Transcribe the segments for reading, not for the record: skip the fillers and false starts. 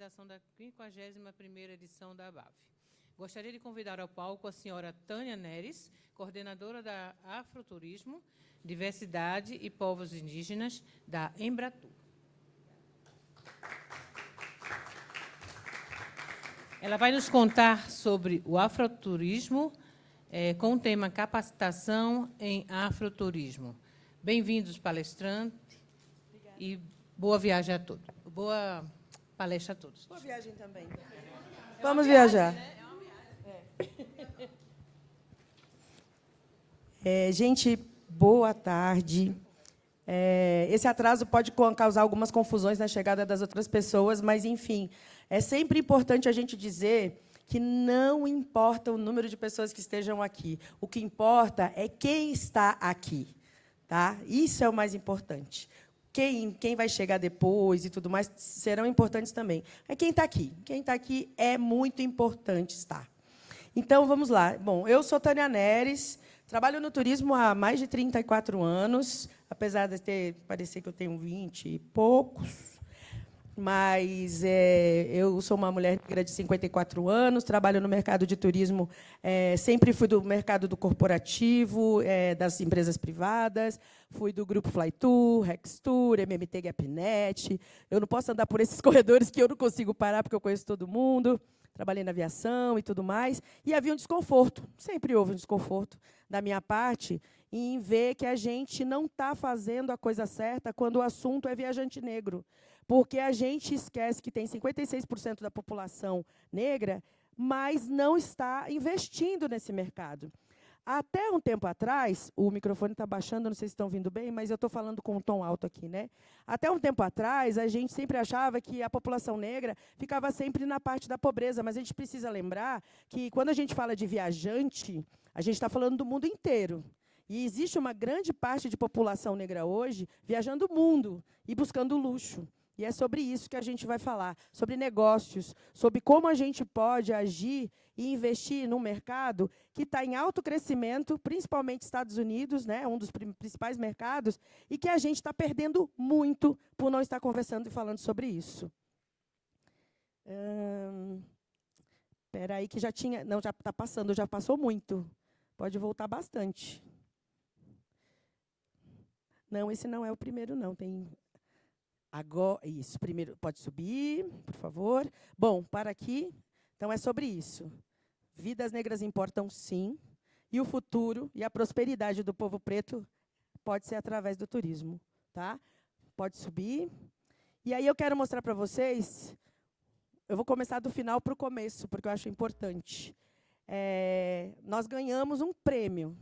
realização da 51ª edição da ABAV. Gostaria de convidar ao palco a senhora Tânia Neres, coordenadora da Afroturismo, Diversidade e Povos Indígenas da Embratur. Ela vai nos contar sobre o afroturismo, com o tema Capacitação em Afroturismo. Bem-vindos, palestrantes, e boa viagem a todos. Boa palestra a todos. Boa viagem também. Vamos viajar. Gente, boa tarde. Esse atraso pode causar algumas confusões na chegada das outras pessoas, mas, enfim, é sempre importante a gente dizer que não importa o número de pessoas que estejam aqui. O que importa é quem está aqui. Tá? Isso é o mais importante. Quem vai chegar depois e tudo mais serão importantes também. É quem está aqui. Quem está aqui é muito importante estar. Então, vamos lá. Bom, eu sou Tânia Neres, trabalho no turismo há mais de 34 anos, apesar de parecer que eu tenho 20 e poucos. Mas eu sou uma mulher negra de 54 anos, trabalho no mercado de turismo, sempre fui do mercado do corporativo, das empresas privadas, fui do Grupo Flytour, Rextour, MMT Gapnet. Eu não posso andar por esses corredores que eu não consigo parar, porque eu conheço todo mundo. Trabalhei na aviação e tudo mais. E havia um desconforto, sempre houve um desconforto da minha parte, em ver que a gente não está fazendo a coisa certa quando o assunto é viajante negro. Porque a gente esquece que tem 56% da população negra, mas não está investindo nesse mercado. Até um tempo atrás, o microfone está baixando, não sei se estão ouvindo bem, mas eu estou falando com um tom alto aqui, né? Até um tempo atrás, a gente sempre achava que a população negra ficava sempre na parte da pobreza, mas a gente precisa lembrar que, quando a gente fala de viajante, a gente está falando do mundo inteiro. E existe uma grande parte de população negra hoje viajando o mundo e buscando luxo. E é sobre isso que a gente vai falar, sobre negócios, sobre como a gente pode agir e investir num mercado que está em alto crescimento, principalmente Estados Unidos, né, um dos principais mercados, e que a gente está perdendo muito por não estar conversando e falando sobre isso. Espera aí, que já tinha... Não, já está passando, já passou muito. Pode voltar bastante. Não, esse não é o primeiro, não. Tem... Agora, isso, primeiro, pode subir, por favor. Bom, para aqui, então é sobre isso. Vidas negras importam, sim, e o futuro e a prosperidade do povo preto pode ser através do turismo. Tá? Pode subir. E aí eu quero mostrar para vocês, eu vou começar do final para o começo, porque eu acho importante. Nós ganhamos um prêmio.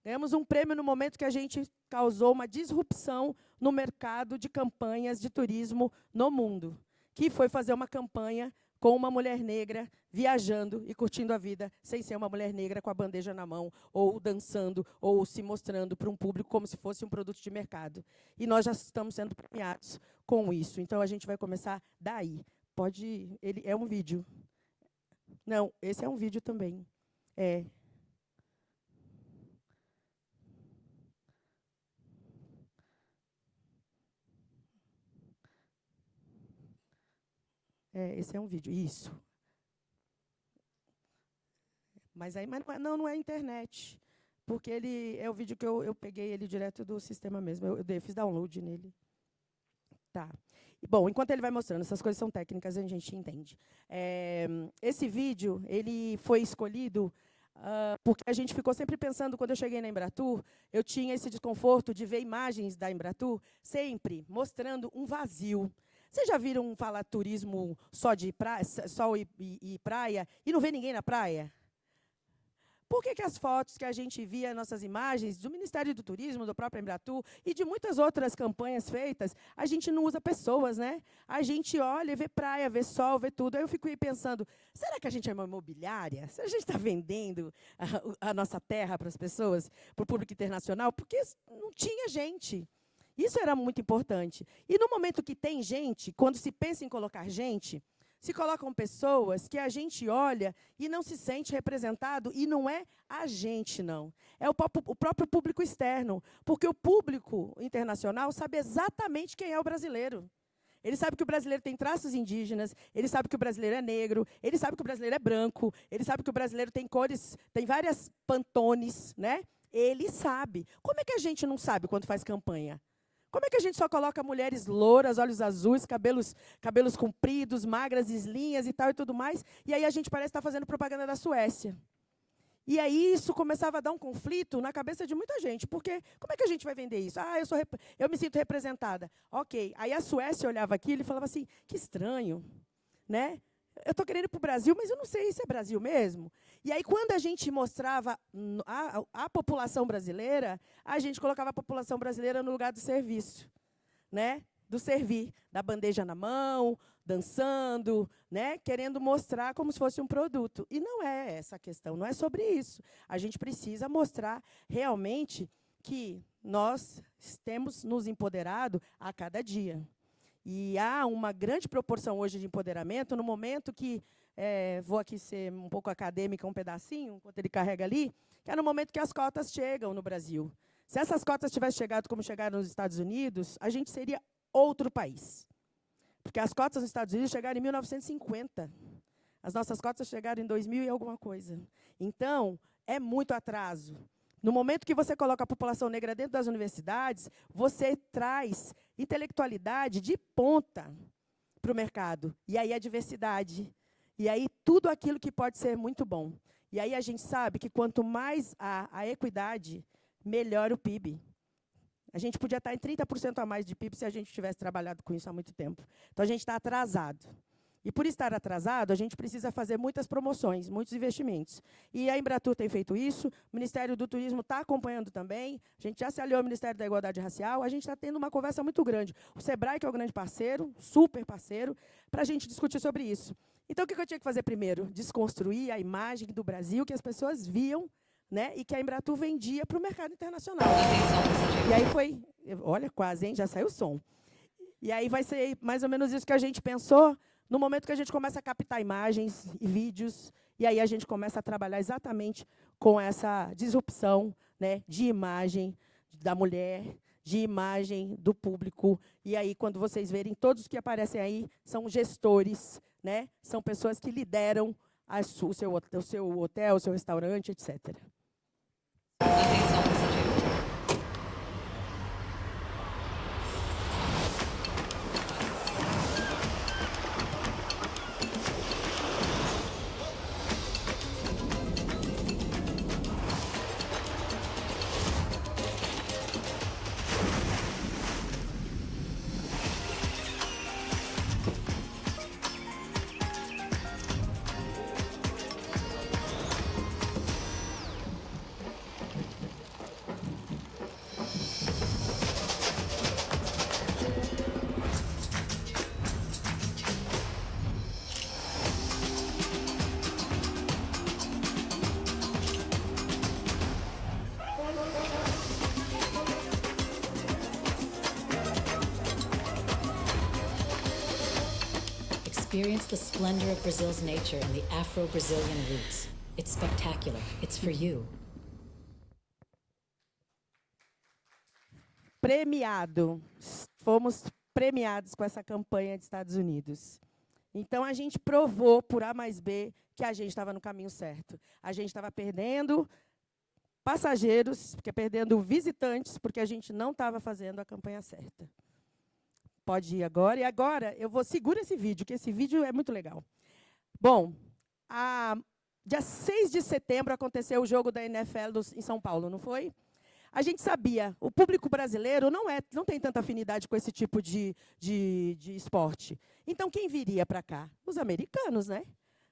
Ganhamos um prêmio no momento que a gente causou uma disrupção no mercado de campanhas de turismo no mundo, que foi fazer uma campanha com uma mulher negra viajando e curtindo a vida, sem ser uma mulher negra com a bandeja na mão, ou dançando, ou se mostrando para um público como se fosse um produto de mercado. E nós já estamos sendo premiados com isso. Então, a gente vai começar daí. Pode... Ele é um vídeo. Não, esse é um vídeo também. Esse é um vídeo, isso. Mas não é internet, porque ele é o vídeo que eu peguei ele direto do sistema mesmo. Eu fiz download nele. Tá. Bom, enquanto ele vai mostrando, essas coisas são técnicas, a gente entende. Esse vídeo ele foi escolhido porque a gente ficou sempre pensando, quando eu cheguei na Embratur, eu tinha esse desconforto de ver imagens da Embratur sempre mostrando um vazio. Vocês já viram falar turismo só de praia, sol e praia, e não vê ninguém na praia? Por que as fotos que a gente via, nossas imagens, do Ministério do Turismo, do próprio Embratur, e de muitas outras campanhas feitas, a gente não usa pessoas, né? A gente olha, vê praia, vê sol, vê tudo. Aí eu fico aí pensando, será que a gente é uma imobiliária? Será que a gente está vendendo a nossa terra para as pessoas, para o público internacional? Porque não tinha gente. Isso era muito importante. E no momento que tem gente, quando se pensa em colocar gente, se colocam pessoas que a gente olha e não se sente representado, e não é a gente, não. É o próprio público externo, porque o público internacional sabe exatamente quem é o brasileiro. Ele sabe que o brasileiro tem traços indígenas, ele sabe que o brasileiro é negro, ele sabe que o brasileiro é branco, ele sabe que o brasileiro tem cores, tem várias pantones, né? Ele sabe. Como é que a gente não sabe quando faz campanha? Como é que a gente só coloca mulheres louras, olhos azuis, cabelos compridos, magras, linhas e tal e tudo mais, e aí a gente parece estar fazendo propaganda da Suécia? E aí isso começava a dar um conflito na cabeça de muita gente, porque como é que a gente vai vender isso? Ah, eu me sinto representada. Ok. Aí a Suécia olhava aquilo e falava assim, que estranho, né? Eu estou querendo ir para o Brasil, mas eu não sei se é Brasil mesmo. E aí, quando a gente mostrava a população brasileira, a gente colocava a população brasileira no lugar do serviço, né? Do servir, da bandeja na mão, dançando, né? Querendo mostrar como se fosse um produto. E não é essa a questão, não é sobre isso. A gente precisa mostrar realmente que nós temos nos empoderado a cada dia. E há uma grande proporção hoje de empoderamento no momento que, vou aqui ser um pouco acadêmica, um pedacinho, enquanto ele carrega ali, que é no momento que as cotas chegam no Brasil. Se essas cotas tivessem chegado como chegaram nos Estados Unidos, a gente seria outro país. Porque as cotas nos Estados Unidos chegaram em 1950. As nossas cotas chegaram em 2000 e alguma coisa. Então, é muito atraso. No momento que você coloca a população negra dentro das universidades, você traz intelectualidade de ponta para o mercado. E aí a diversidade. E aí tudo aquilo que pode ser muito bom. E aí a gente sabe que quanto mais a equidade, melhor o PIB. A gente podia estar em 30% a mais de PIB se a gente tivesse trabalhado com isso há muito tempo. Então, a gente está atrasado. E, por estar atrasado, a gente precisa fazer muitas promoções, muitos investimentos. E a Embratur tem feito isso, o Ministério do Turismo está acompanhando também, a gente já se aliou ao Ministério da Igualdade Racial, a gente está tendo uma conversa muito grande. O SEBRAE, que é o grande parceiro, super parceiro, para a gente discutir sobre isso. Então, o que eu tinha que fazer primeiro? Desconstruir a imagem do Brasil que as pessoas viam, né, e que a Embratur vendia para o mercado internacional. E aí foi... Olha, quase, hein? Já saiu o som. E aí vai ser mais ou menos isso que a gente pensou no momento que a gente começa a captar imagens e vídeos, e aí a gente começa a trabalhar exatamente com essa disrupção, né, de imagem da mulher, de imagem do público. E aí, quando vocês verem, todos que aparecem aí são gestores, né, são pessoas que lideram o seu hotel, o seu restaurante, etc. Atenção, passageiro. Experience the splendor of Brazil's nature and the Afro-Brazilian roots. It's spectacular. It's for you. Fomos premiados com essa campanha de Estados Unidos. Então, a gente provou, por A mais B, que a gente estava no caminho certo. A gente estava perdendo passageiros, perdendo visitantes, porque a gente não estava fazendo a campanha certa. Pode ir agora. E agora, segura esse vídeo, que esse vídeo é muito legal. Bom, dia 6 de setembro aconteceu o jogo da NFL em São Paulo, não foi? A gente sabia, o público brasileiro não tem tanta afinidade com esse tipo de esporte. Então, quem viria para cá? Os americanos, né?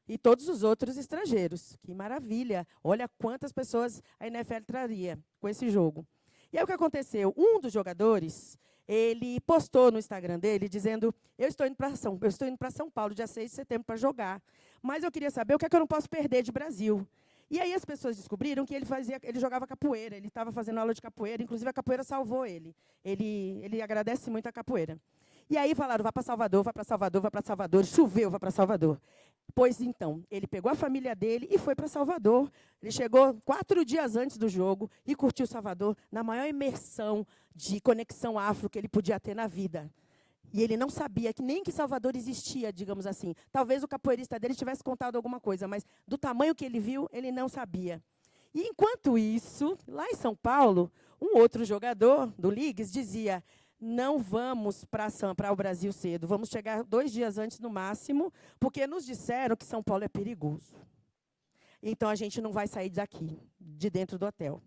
E todos os outros estrangeiros. Que maravilha! Olha quantas pessoas a NFL traria com esse jogo. E aí o que aconteceu? Um dos jogadores, ele postou no Instagram dele dizendo: eu estou indo para São Paulo, dia 6 de setembro, para jogar. Mas eu queria saber o que é que eu não posso perder de Brasil. E aí as pessoas descobriram que ele jogava capoeira, ele estava fazendo aula de capoeira, inclusive a capoeira salvou ele. Ele agradece muito a capoeira. E aí falaram: vá para Salvador, vá para Salvador, vá para Salvador. Choveu, vá para Salvador. Pois então, ele pegou a família dele e foi para Salvador. Ele chegou 4 dias antes do jogo e curtiu Salvador na maior imersão de conexão afro que ele podia ter na vida. E ele não sabia que nem que Salvador existia, digamos assim. Talvez o capoeirista dele tivesse contado alguma coisa, mas do tamanho que ele viu, ele não sabia. E, enquanto isso, lá em São Paulo, um outro jogador do Leagues dizia: não vamos para o Brasil cedo, vamos chegar 2 dias antes no máximo, porque nos disseram que São Paulo é perigoso. Então, a gente não vai sair daqui, de dentro do hotel.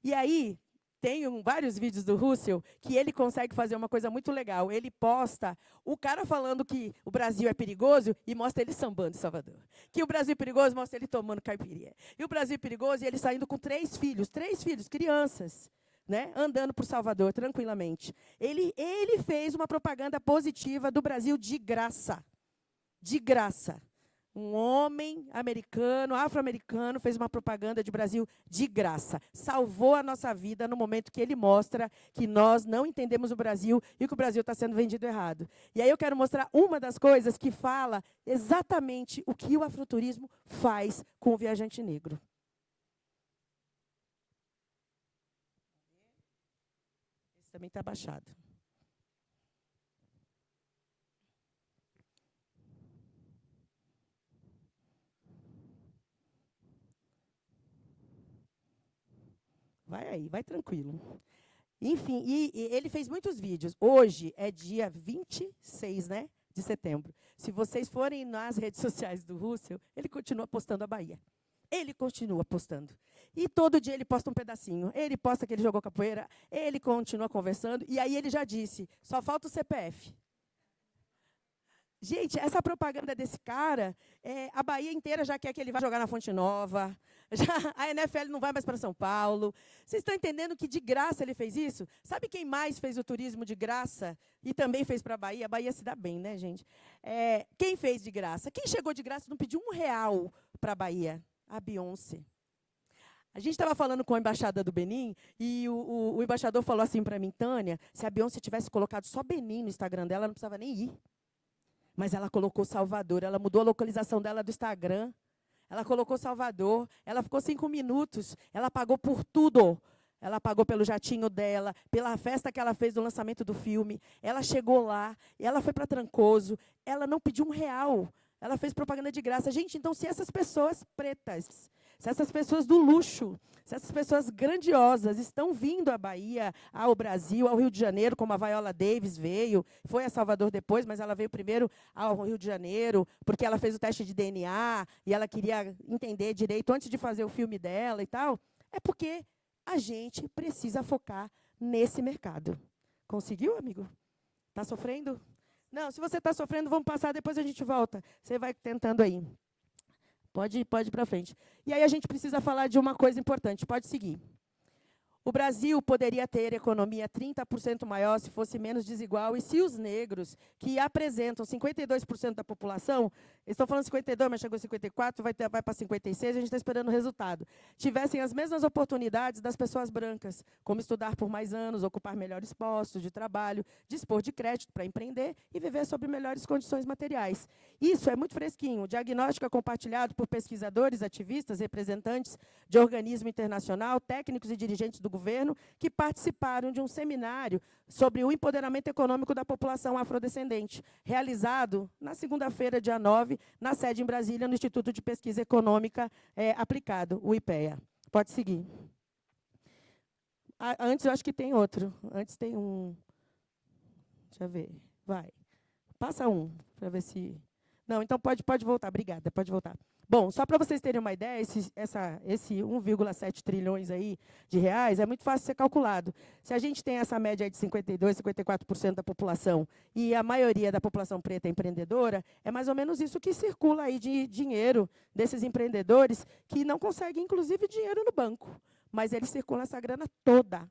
E aí, tem vários vídeos do Russell que ele consegue fazer uma coisa muito legal. Ele posta o cara falando que o Brasil é perigoso e mostra ele sambando em Salvador. Que o Brasil é perigoso, mostra ele tomando caipirinha. E o Brasil é perigoso, e ele saindo com 3 filhos, crianças, né, andando por Salvador tranquilamente. Ele fez uma propaganda positiva do Brasil de graça. De graça. Um homem americano, afro-americano, fez uma propaganda de Brasil de graça. Salvou a nossa vida no momento que ele mostra que nós não entendemos o Brasil e que o Brasil está sendo vendido errado. E aí eu quero mostrar uma das coisas que fala exatamente o que o afroturismo faz com o viajante negro. Esse também está baixado. Vai aí, vai tranquilo. Enfim, e ele fez muitos vídeos. Hoje é dia 26, né, de setembro. Se vocês forem nas redes sociais do Russell, ele continua postando a Bahia. Ele continua postando. E todo dia ele posta um pedacinho. Ele posta que ele jogou capoeira, ele continua conversando. E aí ele já disse, só falta o CPF. Gente, essa propaganda desse cara, a Bahia inteira já quer que ele vá jogar na Fonte Nova, a NFL não vai mais para São Paulo. Vocês estão entendendo que de graça ele fez isso? Sabe quem mais fez o turismo de graça e também fez para a Bahia? A Bahia se dá bem, né, gente? Quem fez de graça? Quem chegou de graça não pediu R$1 para a Bahia? A Beyoncé. A gente estava falando com a embaixada do Benin e o embaixador falou assim para mim, Tânia, se a Beyoncé tivesse colocado só Benin no Instagram dela, ela não precisava nem ir. Mas ela colocou Salvador, ela mudou a localização dela do Instagram. Ela colocou Salvador, ela ficou 5 minutos, ela pagou por tudo. Ela pagou pelo jatinho dela, pela festa que ela fez do lançamento do filme. Ela chegou lá, ela foi para Trancoso, ela não pediu R$1. Ela fez propaganda de graça. Gente, então, se essas pessoas pretas, se essas pessoas do luxo, se essas pessoas grandiosas estão vindo à Bahia, ao Brasil, ao Rio de Janeiro, como a Viola Davis veio, foi a Salvador depois, mas ela veio primeiro ao Rio de Janeiro, porque ela fez o teste de DNA e ela queria entender direito antes de fazer o filme dela e tal, é porque a gente precisa focar nesse mercado. Conseguiu, amigo? Está sofrendo? Não, se você está sofrendo, vamos passar, depois a gente volta. Você vai tentando aí. Pode ir para frente. E aí a gente precisa falar de uma coisa importante. Pode seguir. O Brasil poderia ter economia 30% maior se fosse menos desigual e se os negros, que apresentam 52% da população, estão falando 52, mas chegou a 54, vai para 56, a gente está esperando o resultado, tivessem as mesmas oportunidades das pessoas brancas, como estudar por mais anos, ocupar melhores postos de trabalho, dispor de crédito para empreender e viver sob melhores condições materiais. Isso é muito fresquinho. O diagnóstico é compartilhado por pesquisadores, ativistas, representantes de organismo internacional, técnicos e dirigentes do governo, que participaram de um seminário sobre o empoderamento econômico da população afrodescendente, realizado na segunda-feira, dia 9, na sede em Brasília, no Instituto de Pesquisa Econômica Aplicado, o IPEA. Pode seguir. Antes, eu acho que tem outro. Antes tem um... Deixa eu ver. Vai. Passa um, para ver se... Não, então pode voltar. Obrigada, pode voltar. Bom, só para vocês terem uma ideia, esse 1,7 trilhões aí de reais é muito fácil de ser calculado. Se a gente tem essa média de 52%, 54% da população e a maioria da população preta é empreendedora, é mais ou menos isso que circula aí de dinheiro desses empreendedores que não conseguem, inclusive, dinheiro no banco. Mas eles circulam essa grana toda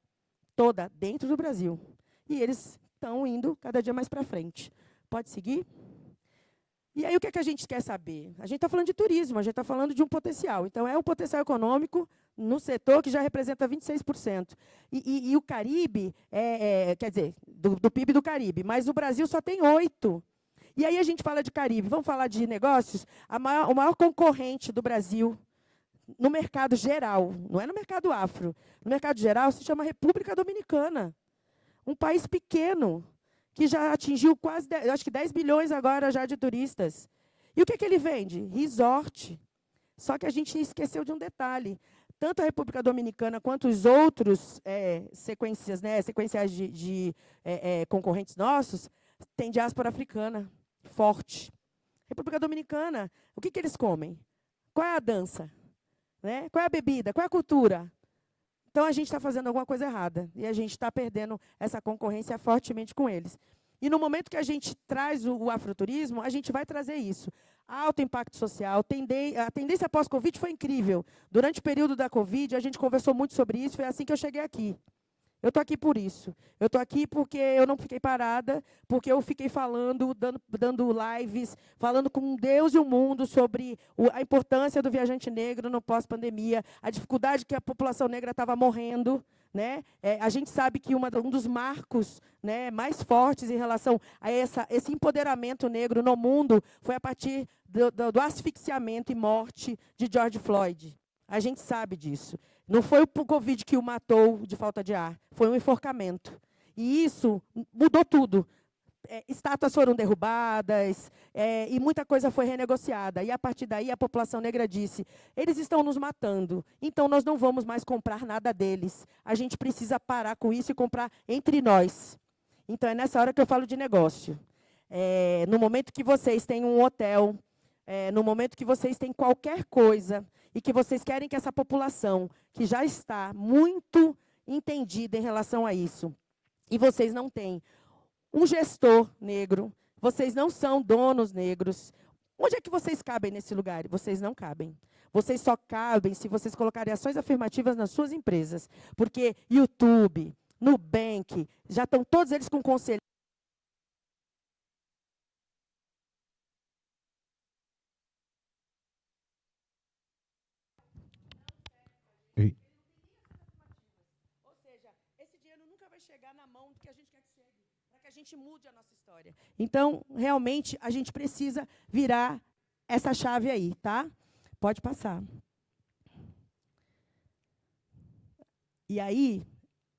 dentro do Brasil. E eles estão indo cada dia mais para frente. Pode seguir? E aí, o que é que a gente quer saber? A gente está falando de turismo, a gente está falando de um potencial. Então, é um potencial econômico no setor que já representa 26%. E o Caribe, quer dizer, do PIB do Caribe, mas o Brasil só tem 8%. E aí a gente fala de Caribe, vamos falar de negócios? O maior concorrente do Brasil no mercado geral, não é no mercado afro, no mercado geral se chama República Dominicana. Um país pequeno, que já atingiu quase, acho que 10 bilhões agora já de turistas. E o que ele vende? Resort. Só que a gente esqueceu de um detalhe. Tanto a República Dominicana quanto os outros sequenciais de concorrentes nossos, tem diáspora africana forte. República Dominicana, o que eles comem? Qual é a dança? Né? Qual é a bebida? Qual é a cultura? Então, a gente está fazendo alguma coisa errada. E a gente está perdendo essa concorrência fortemente com eles. E no momento que a gente traz o afroturismo, a gente vai trazer isso. Alto impacto social. A tendência pós-Covid foi incrível. Durante o período da Covid, a gente conversou muito sobre isso. Foi assim que eu cheguei aqui. Eu estou aqui por isso. Eu estou aqui porque eu não fiquei parada, porque eu fiquei falando, dando lives, falando com Deus e o mundo sobre a importância do viajante negro no pós-pandemia, a dificuldade que a população negra estava morrendo. Né? A gente sabe que um dos marcos, né, mais fortes em relação a esse empoderamento negro no mundo foi a partir do asfixiamento e morte de George Floyd. A gente sabe disso. Não foi o Covid que o matou de falta de ar, foi um enforcamento. E isso mudou tudo. Estátuas foram derrubadas, e muita coisa foi renegociada. E, a partir daí, a população negra disse, eles estão nos matando, então nós não vamos mais comprar nada deles. A gente precisa parar com isso e comprar entre nós. Então, é nessa hora que eu falo de negócio. No momento que vocês têm um hotel, no momento que vocês têm qualquer coisa, e que vocês querem que essa população, que já está muito entendida em relação a isso, e vocês não têm um gestor negro, vocês não são donos negros. Onde é que vocês cabem nesse lugar? Vocês não cabem. Vocês só cabem se vocês colocarem ações afirmativas nas suas empresas. Porque YouTube, Nubank, já estão todos eles com conselho. Ou seja, esse dinheiro nunca vai chegar na mão do que a gente quer que chegue, para que a gente mude a nossa história. Então, realmente, a gente precisa virar essa chave aí, tá? Pode passar. E aí,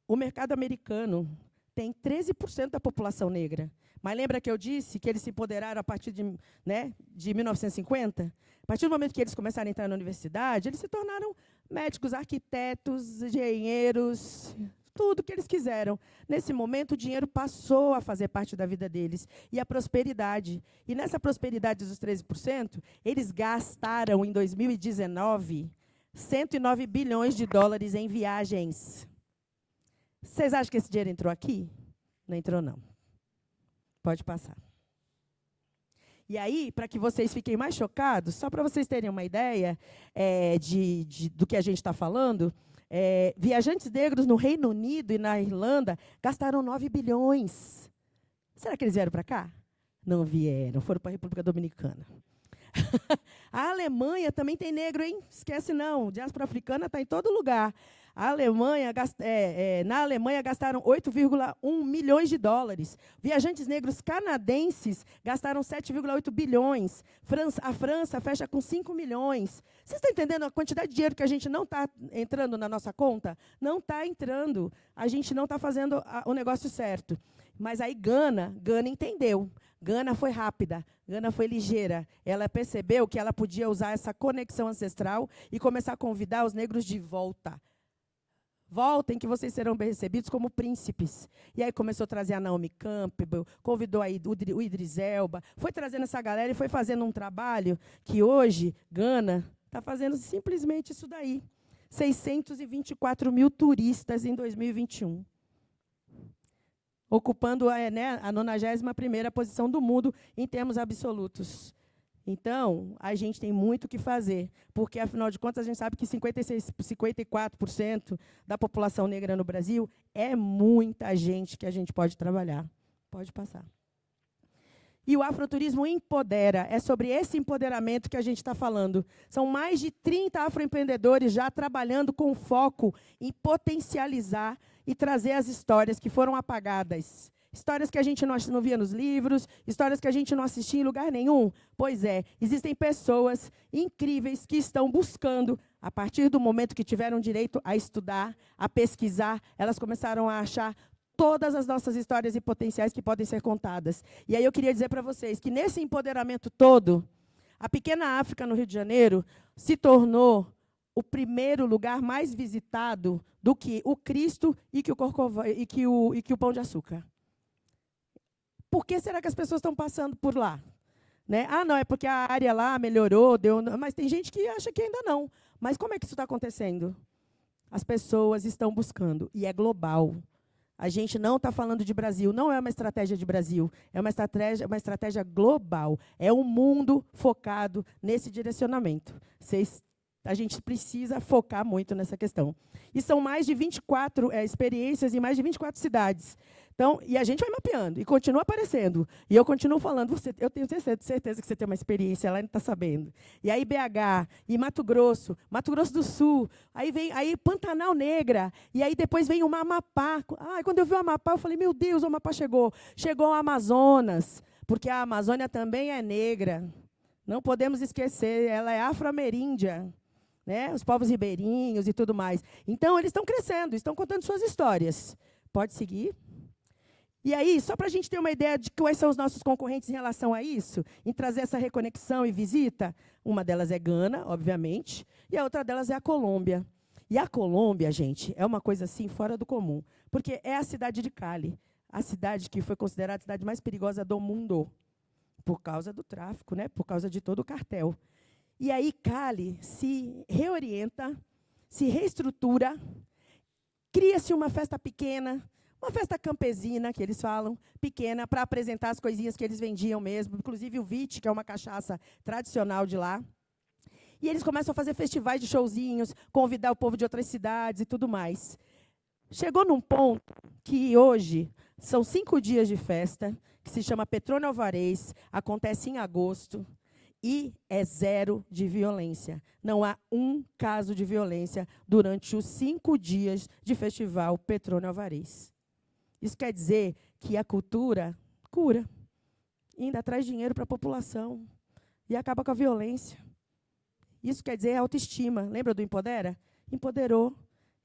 o mercado americano tem 13% da população negra. Mas lembra que eu disse que eles se empoderaram a partir de 1950? A partir do momento que eles começaram a entrar na universidade, eles se tornaram médicos, arquitetos, engenheiros, tudo que eles quiseram. Nesse momento, o dinheiro passou a fazer parte da vida deles. E a prosperidade. E nessa prosperidade dos 13%, eles gastaram, em 2019, 109 bilhões de dólares em viagens. Vocês acham que esse dinheiro entrou aqui? Não entrou, não. Pode passar. E aí, para que vocês fiquem mais chocados, só para vocês terem uma ideia do que a gente está falando, viajantes negros no Reino Unido e na Irlanda gastaram 9 bilhões. Será que eles vieram para cá? Não vieram, foram para a República Dominicana. A Alemanha também tem negro, hein? Esquece não, diáspora africana está em todo lugar. A Alemanha, na Alemanha gastaram 8,1 milhões de dólares. Viajantes negros canadenses gastaram 7,8 bilhões. A França fecha com 5 milhões. Vocês estão entendendo a quantidade de dinheiro que a gente não está entrando na nossa conta? Não está entrando. A gente não está fazendo o negócio certo. Mas aí Gana entendeu. Gana foi rápida, Gana foi ligeira. Ela percebeu que ela podia usar essa conexão ancestral e começar a convidar os negros de volta. Voltem, que vocês serão bem recebidos como príncipes. E aí começou a trazer a Naomi Campbell, convidou aí o Idris Elba, foi trazendo essa galera e foi fazendo um trabalho que hoje, Gana, está fazendo simplesmente isso daí. 624 mil turistas em 2021. Ocupando a 91ª posição do mundo em termos absolutos. Então, a gente tem muito o que fazer, porque, afinal de contas, a gente sabe que 54% da população negra no Brasil é muita gente que a gente pode trabalhar. Pode passar. E o afroturismo empodera, é sobre esse empoderamento que a gente está falando. São mais de 30 afroempreendedores já trabalhando com foco em potencializar e trazer as histórias que foram apagadas. Histórias que a gente não via nos livros, histórias que a gente não assistia em lugar nenhum. Pois é, existem pessoas incríveis que estão buscando, a partir do momento que tiveram direito a estudar, a pesquisar, elas começaram a achar todas as nossas histórias e potenciais que podem ser contadas. E aí eu queria dizer para vocês que, nesse empoderamento todo, a pequena África, no Rio de Janeiro, se tornou o primeiro lugar mais visitado do que o Cristo e que o Pão de Açúcar. Por que será que as pessoas estão passando por lá? Né? Ah, não, é porque a área lá melhorou, mas tem gente que acha que ainda não. Mas como é que isso está acontecendo? As pessoas estão buscando, e é global. A gente não está falando de Brasil, não é uma estratégia de Brasil, é uma estratégia global. É um mundo focado nesse direcionamento. A gente precisa focar muito nessa questão. E são mais de 24 experiências em mais de 24 cidades. Então, e a gente vai mapeando, e continua aparecendo. E eu continuo falando, eu tenho certeza que você tem uma experiência lá e não está sabendo. E aí BH, e Mato Grosso do Sul, aí Pantanal Negra, e aí depois vem o Amapá. Quando eu vi o Amapá, eu falei, meu Deus, o Amapá chegou. Chegou o Amazonas, porque a Amazônia também é negra. Não podemos esquecer, ela é afro-ameríndia. Né? Os povos ribeirinhos e tudo mais. Então, eles estão crescendo, estão contando suas histórias. Pode seguir? E aí, só para a gente ter uma ideia de quais são os nossos concorrentes em relação a isso, em trazer essa reconexão e visita, uma delas é Gana, obviamente, e a outra delas é a Colômbia. E a Colômbia, gente, é uma coisa assim fora do comum, porque é a cidade de Cali, a cidade que foi considerada a cidade mais perigosa do mundo, por causa do tráfico, né? Por causa de todo o cartel. E aí Cali se reorienta, se reestrutura, cria-se uma festa pequena, uma festa campesina, que eles falam, pequena, para apresentar as coisinhas que eles vendiam mesmo, inclusive o Vite, que é uma cachaça tradicional de lá. E eles começam a fazer festivais de showzinhos, convidar o povo de outras cidades e tudo mais. Chegou num ponto que hoje são 5 dias de festa, que se chama Petrônio Alvarez, acontece em agosto, e é zero de violência. Não há um caso de violência durante os 5 dias de festival Petrônio Alvarez. Isso quer dizer que a cultura cura, ainda traz dinheiro para a população e acaba com a violência. Isso quer dizer autoestima. Lembra do Empodera? Empoderou.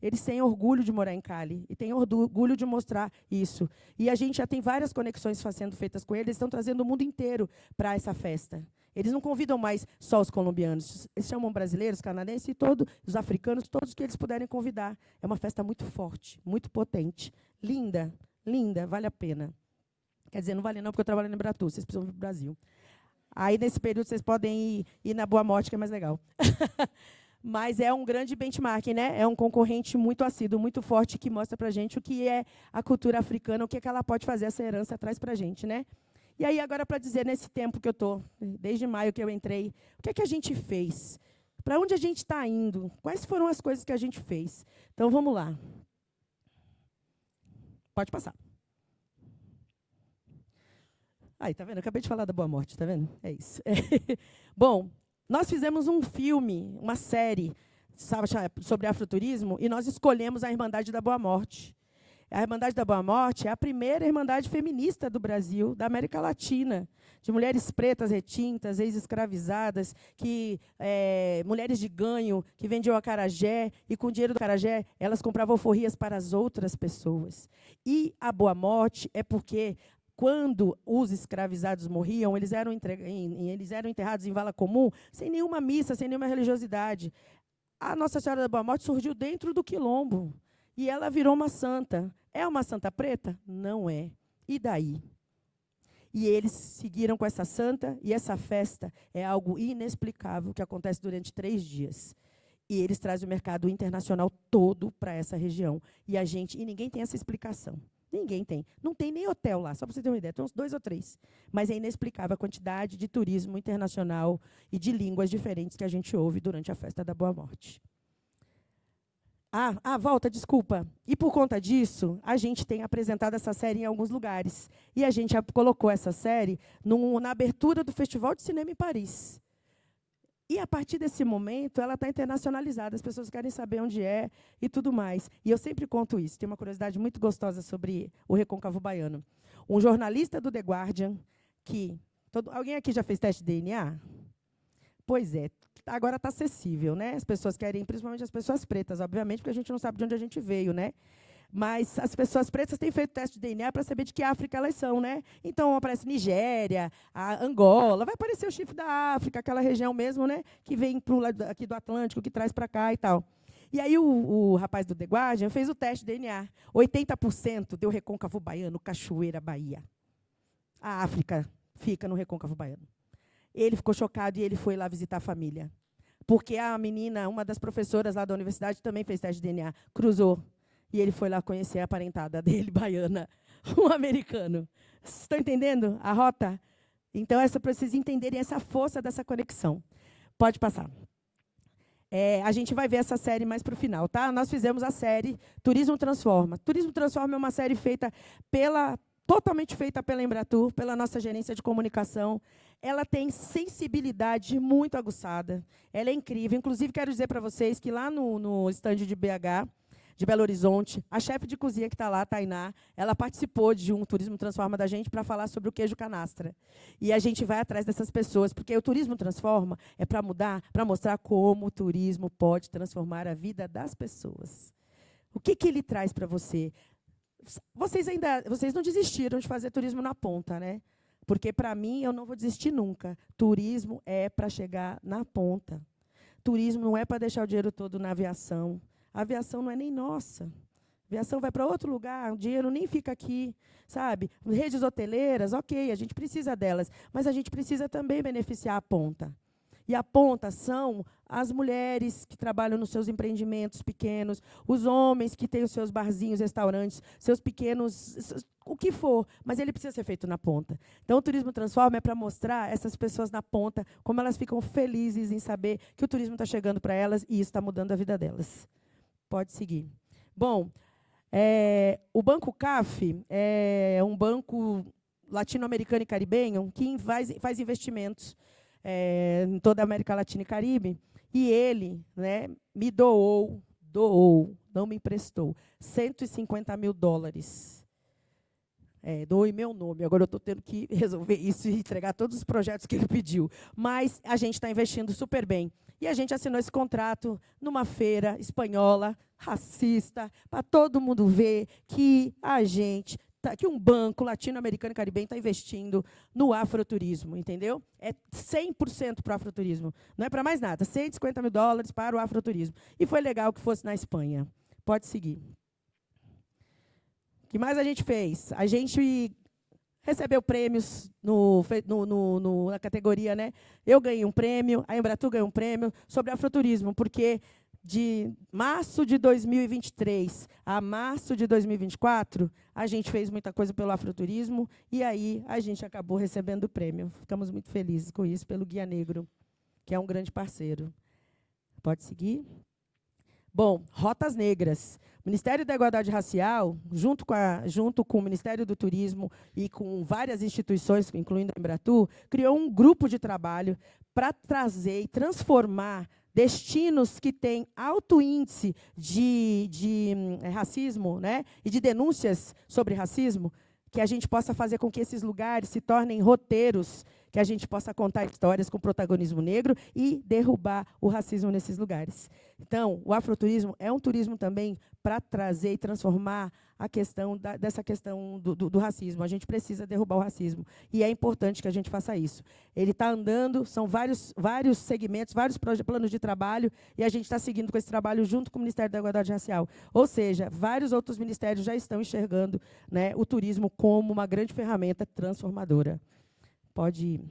Eles têm orgulho de morar em Cali e têm orgulho de mostrar isso. E a gente já tem várias conexões sendo feitas com eles, estão trazendo o mundo inteiro para essa festa. Eles não convidam mais só os colombianos, eles chamam brasileiros, canadenses e todos os africanos, todos que eles puderem convidar. É uma festa muito forte, muito potente, linda, linda, vale a pena. Quer dizer, não vale não, porque eu trabalho no Embratur, vocês precisam vir para o Brasil. Aí, nesse período, vocês podem ir na Boa Morte, que é mais legal. Mas é um grande benchmark, né? É um concorrente muito assíduo, muito forte, que mostra para a gente o que é a cultura africana, o que ela pode fazer, essa herança traz para a gente, né? E aí, agora, para dizer, nesse tempo que eu estou, desde maio que eu entrei, o que é que a gente fez? Para onde a gente está indo? Quais foram as coisas que a gente fez? Então, vamos lá. Pode passar. Aí, tá vendo? Eu acabei de falar da Boa Morte, tá vendo? É isso. Bom, nós fizemos um filme, uma série, sabe, sobre afroturismo, e nós escolhemos a Irmandade da Boa Morte. A Irmandade da Boa Morte é a primeira irmandade feminista do Brasil, da América Latina, de mulheres pretas, retintas, ex-escravizadas, mulheres de ganho, que vendiam acarajé, e com o dinheiro do acarajé, elas compravam alforrias para as outras pessoas. E a Boa Morte é porque, quando os escravizados morriam, eles eram enterrados em vala comum, sem nenhuma missa, sem nenhuma religiosidade. A Nossa Senhora da Boa Morte surgiu dentro do quilombo, e ela virou uma santa. É uma santa preta? Não é. E daí? E eles seguiram com essa santa, e essa festa é algo inexplicável, que acontece durante 3 dias. E eles trazem o mercado internacional todo para essa região. E ninguém tem essa explicação. Ninguém tem. Não tem nem hotel lá, só para você ter uma ideia. Tem uns 2 ou 3. Mas é inexplicável a quantidade de turismo internacional e de línguas diferentes que a gente ouve durante a festa da Boa Morte. Volta, desculpa. E, por conta disso, a gente tem apresentado essa série em alguns lugares. E a gente colocou essa série na abertura do Festival de Cinema em Paris. E, a partir desse momento, ela está internacionalizada. As pessoas querem saber onde é e tudo mais. E eu sempre conto isso. Tem uma curiosidade muito gostosa sobre o Recôncavo Baiano. Um jornalista do The Guardian, alguém aqui já fez teste de DNA? Pois é. Agora está acessível, né? As pessoas querem, principalmente as pessoas pretas, obviamente, porque a gente não sabe de onde a gente veio, né? Mas as pessoas pretas têm feito teste de DNA para saber de que África elas são, né? Então aparece Nigéria, a Angola, vai aparecer o chifre da África, aquela região mesmo, né? Que vem para o lado aqui do Atlântico, que traz para cá e tal. E aí o rapaz do The Guardian fez o teste de DNA. 80% deu Recôncavo Baiano, Cachoeira, Bahia. A África fica no Recôncavo Baiano. Ele ficou chocado e ele foi lá visitar a família. Porque a menina, uma das professoras lá da universidade, também fez teste de DNA, cruzou. E ele foi lá conhecer a parentada dele, baiana, um americano. Estão entendendo a rota? Então, para vocês entenderem essa força dessa conexão. Pode passar. A gente vai ver essa série mais para o final, tá? Nós fizemos a série Turismo Transforma. Turismo Transforma é uma série totalmente feita pela Embratur, pela nossa gerência de comunicação. Ela tem sensibilidade muito aguçada. Ela é incrível. Inclusive, quero dizer para vocês que lá no estande de BH, de Belo Horizonte, a chefe de cozinha que está lá, a Tainá, ela participou de um Turismo Transforma da gente para falar sobre o queijo canastra. E a gente vai atrás dessas pessoas, porque o Turismo Transforma é para mostrar como o turismo pode transformar a vida das pessoas. O que ele traz para você? Vocês não desistiram de fazer turismo na ponta, né? Porque, para mim, eu não vou desistir nunca. Turismo é para chegar na ponta. Turismo não é para deixar o dinheiro todo na aviação. A aviação não é nem nossa. A aviação vai para outro lugar, o dinheiro nem fica aqui, sabe? Redes hoteleiras, ok, a gente precisa delas, mas a gente precisa também beneficiar a ponta. E a ponta são as mulheres que trabalham nos seus empreendimentos pequenos, os homens que têm os seus barzinhos, restaurantes, seus pequenos, o que for, mas ele precisa ser feito na ponta. Então, o Turismo Transforma é para mostrar essas pessoas na ponta, como elas ficam felizes em saber que o turismo está chegando para elas e isso está mudando a vida delas. Pode seguir. Bom, o Banco CAF é um banco latino-americano e caribenho que faz investimentos em toda a América Latina e Caribe, e ele, né, me doou, não me emprestou, $150 mil. Doou em meu nome. Agora eu estou tendo que resolver isso e entregar todos os projetos que ele pediu. Mas a gente está investindo super bem. E a gente assinou esse contrato numa feira espanhola, racista, para todo mundo ver que que um banco latino-americano e caribenho está investindo no afroturismo, entendeu? É 100% para o afroturismo. Não é para mais nada. $150 mil para o afroturismo. E foi legal que fosse na Espanha. Pode seguir. O que mais a gente fez? A gente recebeu prêmios na categoria, né? Eu ganhei um prêmio, a Embratur ganhou um prêmio sobre afroturismo, porque de março de 2023 a março de 2024, a gente fez muita coisa pelo afroturismo e aí a gente acabou recebendo o prêmio. Ficamos muito felizes com isso, pelo Guia Negro, que é um grande parceiro. Pode seguir? Bom, Rotas Negras. O Ministério da Igualdade Racial, junto com o Ministério do Turismo e com várias instituições, incluindo a Embratur, criou um grupo de trabalho para trazer e transformar destinos que têm alto índice de racismo, né, e de denúncias sobre racismo, que a gente possa fazer com que esses lugares se tornem roteiros, que a gente possa contar histórias com protagonismo negro e derrubar o racismo nesses lugares. Então, o afroturismo é um turismo também para trazer e transformar a questão dessa questão do racismo. A gente precisa derrubar o racismo. E é importante que a gente faça isso. Ele está andando, são vários segmentos, vários planos de trabalho, e a gente está seguindo com esse trabalho junto com o Ministério da Igualdade Racial. Ou seja, vários outros ministérios já estão enxergando, né, o turismo como uma grande ferramenta transformadora. Pode ir.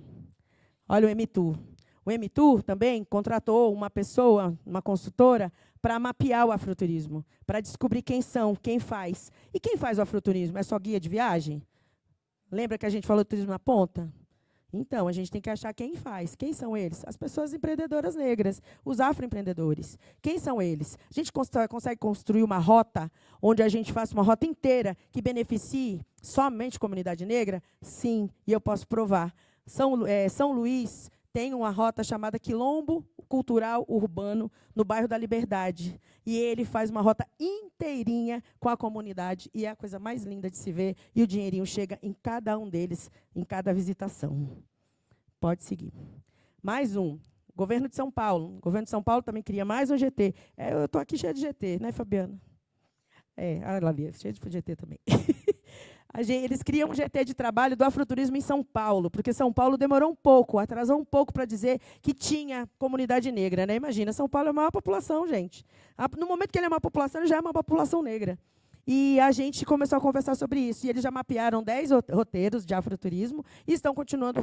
Olha o MTour. O MTour também contratou uma pessoa, uma consultora, para mapear o afroturismo, para descobrir quem são, quem faz. E quem faz o afroturismo? É só guia de viagem? Lembra que a gente falou do turismo na ponta? Então, a gente tem que achar quem faz. Quem são eles? As pessoas empreendedoras negras, os afroempreendedores. Quem são eles? A gente consegue construir uma rota onde a gente faça uma rota inteira que beneficie somente a comunidade negra? Sim, e eu posso provar. São Luís tem uma rota chamada Quilombo Cultural Urbano, no bairro da Liberdade. E ele faz uma rota inteirinha com a comunidade, e é a coisa mais linda de se ver, e o dinheirinho chega em cada um deles, em cada visitação. Pode seguir. Mais um. Governo de São Paulo. O governo de São Paulo também cria mais um GT. Eu estou aqui cheia de GT, né, Fabiana? Olha ali, cheio de GT também. Eles criam um GT de trabalho do afroturismo em São Paulo, porque São Paulo demorou um pouco, atrasou um pouco para dizer que tinha comunidade negra, né? Imagina, São Paulo é a maior população, gente. No momento que ele é uma população, ele já é uma população negra. E a gente começou a conversar sobre isso. E eles já mapearam 10 roteiros de afroturismo e estão continuando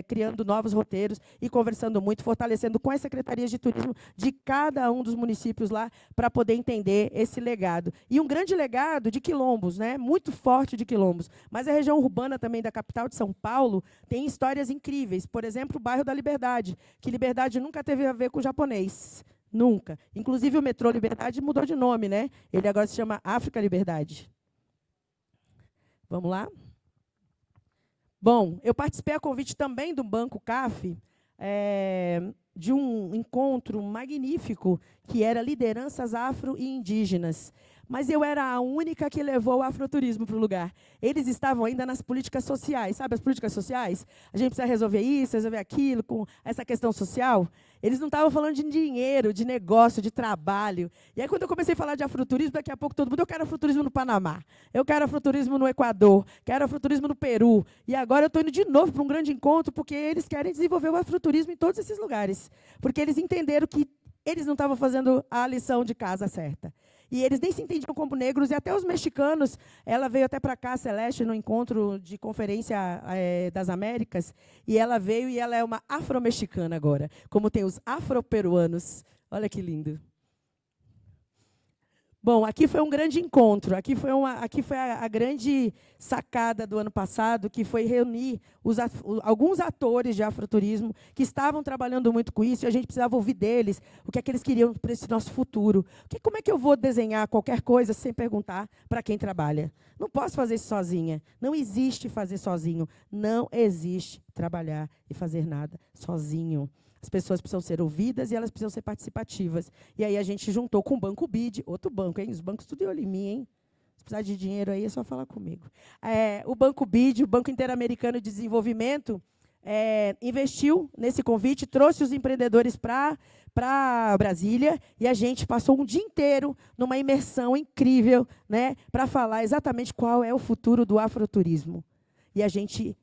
criando novos roteiros e conversando muito, fortalecendo com as secretarias de turismo de cada um dos municípios lá para poder entender esse legado. E um grande legado de quilombos, né? Muito forte de quilombos. Mas a região urbana também da capital de São Paulo tem histórias incríveis. Por exemplo, o bairro da Liberdade, que Liberdade nunca teve a ver com o japonês. Nunca. Inclusive, o metrô Liberdade mudou de nome, né? Ele agora se chama África Liberdade. Vamos lá? Bom, eu participei a convite também do Banco CAF, de um encontro magnífico, que era lideranças afro e indígenas. Mas eu era a única que levou o afroturismo para o lugar. Eles estavam ainda nas políticas sociais. Sabe as políticas sociais? A gente precisa resolver isso, resolver aquilo, com essa questão social. Eles não estavam falando de dinheiro, de negócio, de trabalho. E aí, quando eu comecei a falar de afroturismo, daqui a pouco todo mundo, eu quero afroturismo no Panamá, eu quero afroturismo no Equador, quero afroturismo no Peru. E agora eu estou indo de novo para um grande encontro, porque eles querem desenvolver o afroturismo em todos esses lugares. Porque eles entenderam que eles não estavam fazendo a lição de casa certa. E eles nem se entendiam como negros, e até os mexicanos. Ela veio até para cá, Celeste, no encontro de conferência das Américas, e ela veio e ela é uma afro-mexicana agora, como tem os afro-peruanos. Olha que lindo. Bom, aqui foi um grande encontro, aqui foi a grande sacada do ano passado, que foi reunir alguns atores de afroturismo que estavam trabalhando muito com isso, e a gente precisava ouvir deles o que é que eles queriam para esse nosso futuro. Como é que eu vou desenhar qualquer coisa sem perguntar para quem trabalha? Não posso fazer isso sozinha. Não existe fazer sozinho. Não existe trabalhar e fazer nada sozinho. As pessoas precisam ser ouvidas e elas precisam ser participativas. E aí a gente juntou com o Banco BID, outro banco, hein? Os bancos tudo de olho em mim, hein? Se precisar de dinheiro aí, é só falar comigo. O Banco BID, o Banco Interamericano de Desenvolvimento, investiu nesse convite, trouxe os empreendedores para Brasília, e a gente passou um dia inteiro numa imersão incrível, né, para falar exatamente qual é o futuro do afroturismo.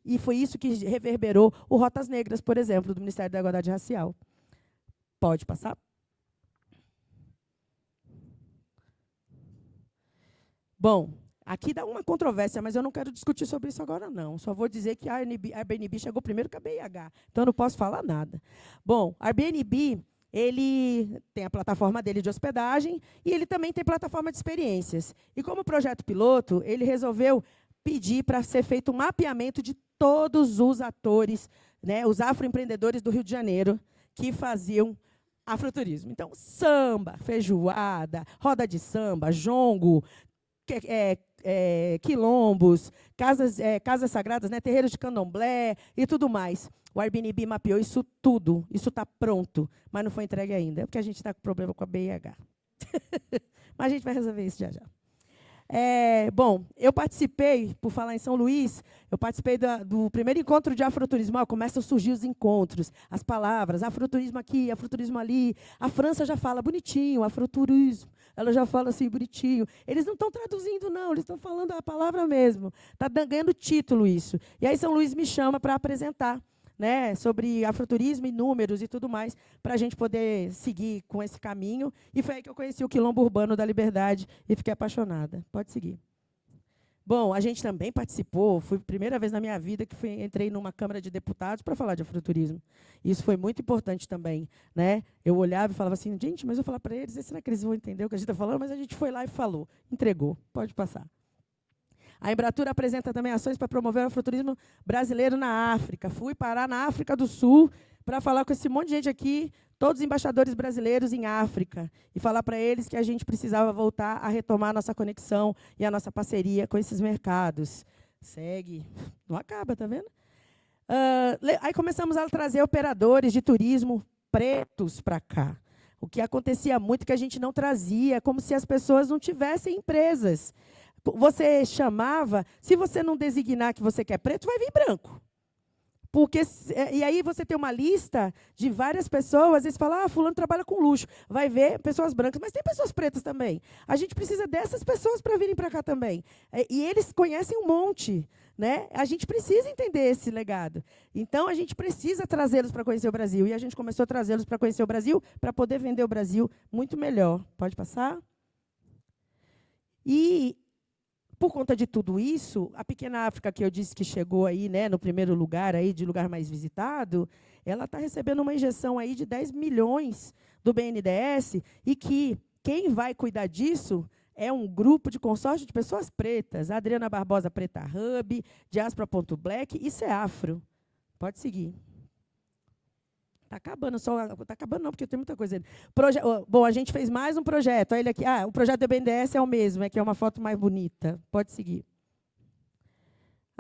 E foi isso que reverberou o Rotas Negras, por exemplo, do Ministério da Igualdade Racial. Pode passar? Bom, aqui dá uma controvérsia, mas eu não quero discutir sobre isso agora, não. Só vou dizer que a Airbnb chegou primeiro que a BIH, então eu não posso falar nada. Bom, a Airbnb, ele tem a plataforma dele de hospedagem e ele também tem plataforma de experiências. E como projeto piloto, ele resolveu pedir para ser feito um mapeamento de todos os atores, né, os afroempreendedores do Rio de Janeiro, que faziam afroturismo. Então, samba, feijoada, roda de samba, jongo, quilombos, casas sagradas, né, terreiros de candomblé e tudo mais. O Airbnb mapeou isso tudo. Isso está pronto, mas não foi entregue ainda. É porque a gente está com problema com a BIH. Mas a gente vai resolver isso já já. Bom, eu participei, por falar em São Luís, eu participei do primeiro encontro de afroturismo. Começam a surgir os encontros, as palavras, afroturismo aqui, afroturismo ali. A França já fala bonitinho, afroturismo. Ela já fala assim, bonitinho. Eles não estão traduzindo, não, eles estão falando a palavra mesmo. Está ganhando título isso. E aí São Luís me chama para apresentar, né, sobre afroturismo e números e tudo mais, para a gente poder seguir com esse caminho. E foi aí que eu conheci o Quilombo Urbano da Liberdade e fiquei apaixonada. Pode seguir. Bom, a gente também participou, foi a primeira vez na minha vida que entrei numa Câmara de Deputados para falar de afroturismo. Isso foi muito importante também, né? Eu olhava e falava assim, gente, mas eu vou falar para eles, será que eles vão entender o que a gente está falando? Mas a gente foi lá e falou, entregou, pode passar. A Embratur apresenta também ações para promover o afroturismo brasileiro na África. Fui parar na África do Sul para falar com esse monte de gente aqui, todos os embaixadores brasileiros em África, e falar para eles que a gente precisava voltar a retomar a nossa conexão e a nossa parceria com esses mercados. Segue. Não acaba, tá vendo? Aí começamos a trazer operadores de turismo pretos para cá. O que acontecia muito que a gente não trazia, como se as pessoas não tivessem empresas. Você chamava, se você não designar que você quer preto, vai vir branco. Porque, e aí você tem uma lista de várias pessoas, e você fala, fulano trabalha com luxo. Vai ver pessoas brancas, mas tem pessoas pretas também. A gente precisa dessas pessoas para virem para cá também. E eles conhecem um monte. Né? A gente precisa entender esse legado. Então, a gente precisa trazê-los para conhecer o Brasil. E a gente começou a trazê-los para conhecer o Brasil, para poder vender o Brasil muito melhor. Pode passar? E, por conta de tudo isso, a pequena África, que eu disse que chegou aí, né, no primeiro lugar, aí, de lugar mais visitado, ela está recebendo uma injeção aí de 10 milhões do BNDES, e que quem vai cuidar disso é um grupo de consórcio de pessoas pretas. Adriana Barbosa, Preta Hub, Diaspora.black e Ceafro. Pode seguir. Está acabando, está acabando não, porque tem muita coisa. Bom, a gente fez mais um projeto. Olha aqui. O projeto do BNDES é o mesmo, é que é uma foto mais bonita. Pode seguir.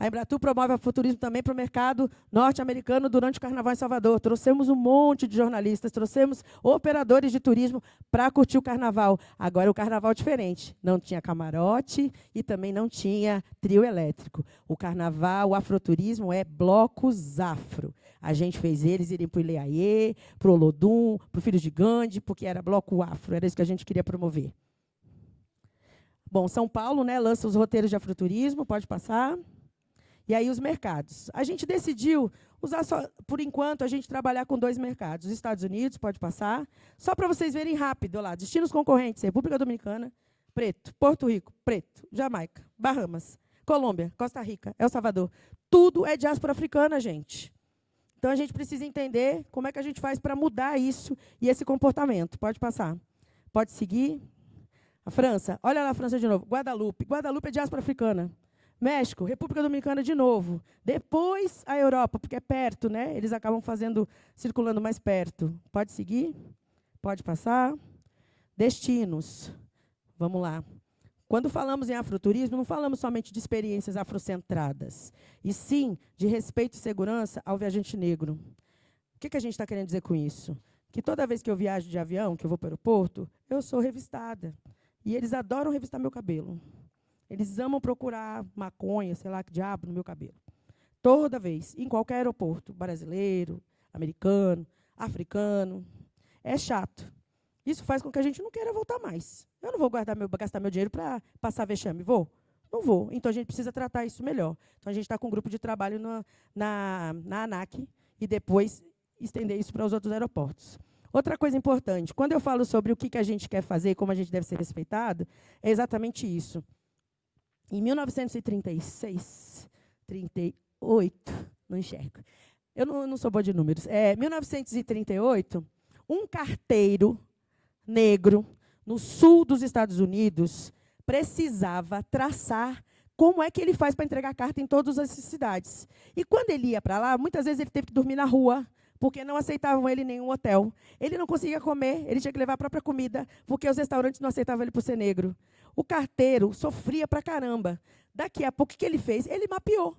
A Embratur promove o futurismo também para o mercado norte-americano durante o Carnaval em Salvador. Trouxemos um monte de jornalistas, trouxemos operadores de turismo para curtir o Carnaval. Agora, o Carnaval é diferente. Não tinha camarote e também não tinha trio elétrico. O Carnaval, o afroturismo é blocos afro. A gente fez eles irem para o Ileaê, para o Olodum, para o Filho de Gandhi, porque era bloco afro. Era isso que a gente queria promover. Bom, São Paulo, né, lança os roteiros de afroturismo. Pode passar. E aí os mercados. A gente decidiu usar só, por enquanto, a gente trabalhar com 2 mercados. Os Estados Unidos, pode passar. Só para vocês verem rápido lá. Destinos concorrentes, República Dominicana, preto. Porto Rico, preto. Jamaica, Bahamas, Colômbia, Costa Rica, El Salvador. Tudo é diáspora africana, gente. Então, a gente precisa entender como é que a gente faz para mudar isso e esse comportamento. Pode passar. Pode seguir. A França. Olha lá a França de novo. Guadalupe. Guadalupe é diáspora africana. México, República Dominicana de novo. Depois a Europa, porque é perto, né? Eles acabam circulando mais perto. Pode seguir? Pode passar? Destinos. Vamos lá. Quando falamos em afroturismo, não falamos somente de experiências afrocentradas, e sim de respeito e segurança ao viajante negro. O que a gente está querendo dizer com isso? Que toda vez que eu viajo de avião, que eu vou para o aeroporto, eu sou revistada. E eles adoram revistar meu cabelo. Eles amam procurar maconha, sei lá que diabo, no meu cabelo. Toda vez, em qualquer aeroporto, brasileiro, americano, africano. É chato. Isso faz com que a gente não queira voltar mais. Eu não vou gastar meu dinheiro para passar vexame. Vou? Não vou. Então, a gente precisa tratar isso melhor. Então, a gente está com um grupo de trabalho na ANAC e depois estender isso para os outros aeroportos. Outra coisa importante, quando eu falo sobre o que a gente quer fazer e como a gente deve ser respeitado, é exatamente isso. Em 1936, 38, não enxergo. Eu não sou boa de números. 1938, um carteiro negro no sul dos Estados Unidos precisava traçar como é que ele faz para entregar carta em todas as cidades. E quando ele ia para lá, muitas vezes ele teve que dormir na rua, porque não aceitavam ele em nenhum hotel. Ele não conseguia comer, ele tinha que levar a própria comida, porque os restaurantes não aceitavam ele por ser negro. O carteiro sofria pra caramba. Daqui a pouco, o que ele fez? Ele mapeou.